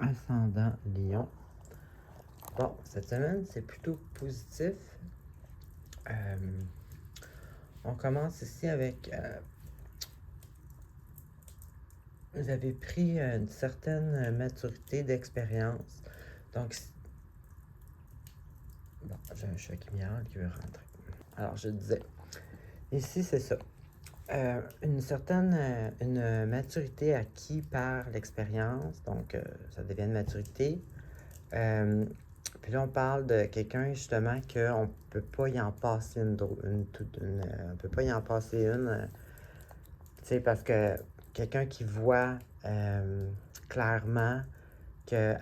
ascendant Lion. Bon, cette semaine, c'est plutôt positif. On commence ici avec... vous avez pris une certaine maturité d'expérience. Donc, bon, j'ai un chat qui miaule qui veut rentrer. Alors, je disais, ici, c'est ça. Une maturité acquise par l'expérience, donc ça devient une maturité. Puis là, on parle de quelqu'un, justement, qu'on ne peut pas y en passer on peut pas y en passer une, tu sais, parce que quelqu'un qui voit clairement que,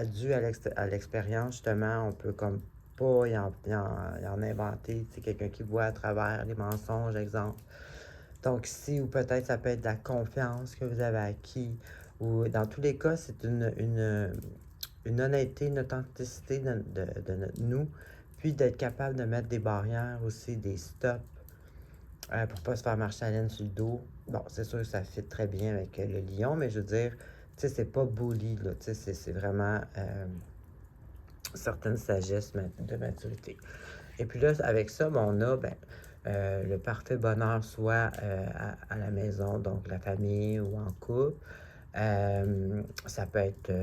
dû à l'expérience, justement, on peut comme pas y en inventer, tu sais, quelqu'un qui voit à travers les mensonges, exemple. Donc ici, ou peut-être ça peut être de la confiance que vous avez acquis, ou dans tous les cas, c'est une honnêteté, une authenticité de nous, puis d'être capable de mettre des barrières aussi, des stops, pour pas se faire marcher à laine sur le dos. Bon, c'est sûr que ça fit très bien avec le lion, mais je veux dire, tu sais, c'est pas bully, là, tu sais, c'est vraiment certaine sagesse de maturité. Et puis là, avec ça, ben, on a le parfait bonheur, soit à la maison, donc la famille ou en couple. Ça peut être...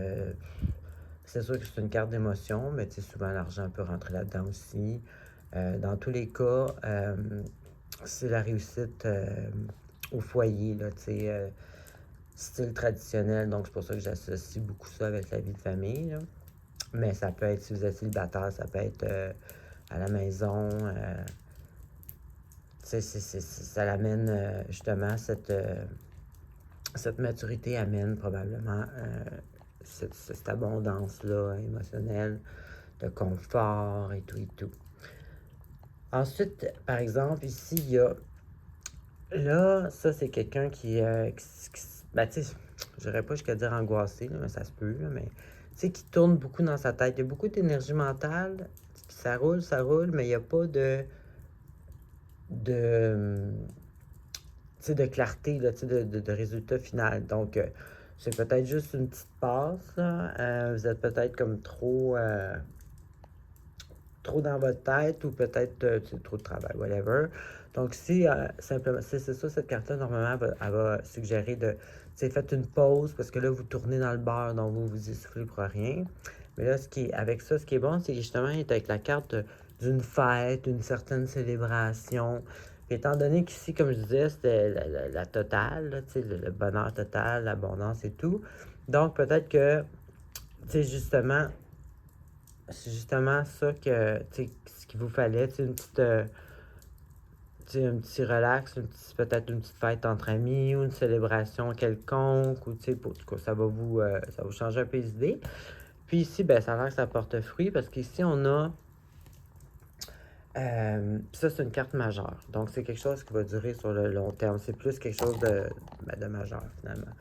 c'est sûr que c'est une carte d'émotion, mais souvent l'argent peut rentrer là-dedans aussi. Dans tous les cas, c'est la réussite au foyer, là, style traditionnel. Donc, c'est pour ça que j'associe beaucoup ça avec la vie de famille, là. Mais ça peut être, si vous êtes célibataire, ça peut être à la maison. Ça l'amène justement, cette maturité amène probablement cette abondance-là émotionnelle, de confort et tout et tout. Ensuite, par exemple, ici, il y a... Là, ça, c'est quelqu'un ben, tu sais, je dirais pas jusqu'à dire angoissé, là, mais ça se peut, là, mais... Tu sais, qui tourne beaucoup dans sa tête. Il y a beaucoup d'énergie mentale, ça roule, mais il n'y a pas de tu sais, de clarté, là, tu sais, de résultat final. Donc, c'est peut-être juste une petite passe, là. Vous êtes peut-être comme trop dans votre tête ou peut-être trop de travail, whatever. Donc, si simplement, c'est ça, cette carte-là, normalement, elle va suggérer de, tu sais, faites une pause parce que là, vous tournez dans le beurre, donc vous vous essoufflez pour rien. Mais là, avec ça, ce qui est bon, c'est justement, il est avec la carte d'une fête, d'une certaine célébration. Puis, étant donné qu'ici, comme je disais, c'était la totale, là, tu sais, le bonheur total, l'abondance et tout. Donc, peut-être que, tu sais, justement, c'est justement ça que, tu sais, ce qu'il vous fallait, tu sais, une petite, tu sais, un petit relax, peut-être une petite fête entre amis ou une célébration quelconque, ou, tu sais, pour, en tout cas, ça va vous changer un peu les idées. Puis ici, ben, ça a l'air que ça porte fruit, parce qu'ici, on a, ça, c'est une carte majeure. Donc, c'est quelque chose qui va durer sur le long terme. C'est plus quelque chose de majeur, finalement.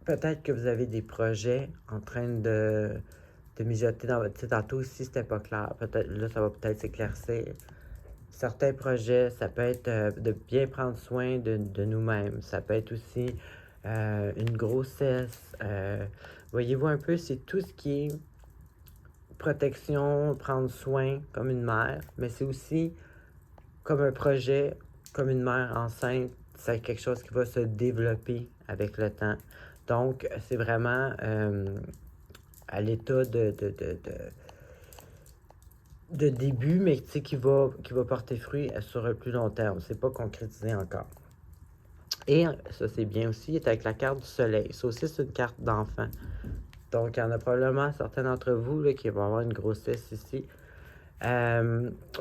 Peut-être que vous avez des projets en train de mijoter dans votre... Tu sais, tantôt aussi, c'était pas clair. Peut-être, là, ça va peut-être s'éclaircir. Certains projets, ça peut être de bien prendre soin de nous-mêmes. Ça peut être aussi une grossesse. Voyez-vous un peu, c'est tout ce qui est protection, prendre soin comme une mère, mais c'est aussi comme un projet, comme une mère enceinte. C'est quelque chose qui va se développer avec le temps. Donc, c'est vraiment à l'état de début, mais qui va porter fruit sur un plus long terme. C'est pas concrétisé encore. Et ça, c'est bien aussi, il est avec la carte du soleil. Ça aussi, c'est une carte d'enfant. Donc, il y en a probablement certains d'entre vous là, qui vont avoir une grossesse ici.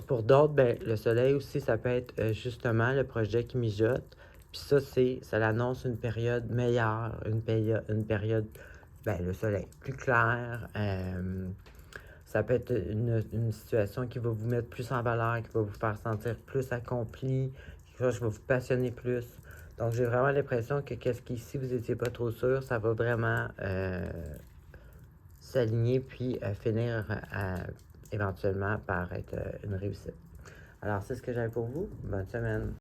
Pour d'autres, ben, le soleil aussi, ça peut être justement le projet qui mijote. Puis ça l'annonce une période meilleure, une période, ben, le soleil plus clair. Ça peut être une situation qui va vous mettre plus en valeur, qui va vous faire sentir plus accompli, quelque chose qui va vous passionner plus. Donc, j'ai vraiment l'impression que qu'est-ce qu'ici, vous n'étiez pas trop sûr, ça va vraiment s'aligner puis finir éventuellement par être une réussite. Alors, c'est ce que j'avais pour vous. Bonne semaine.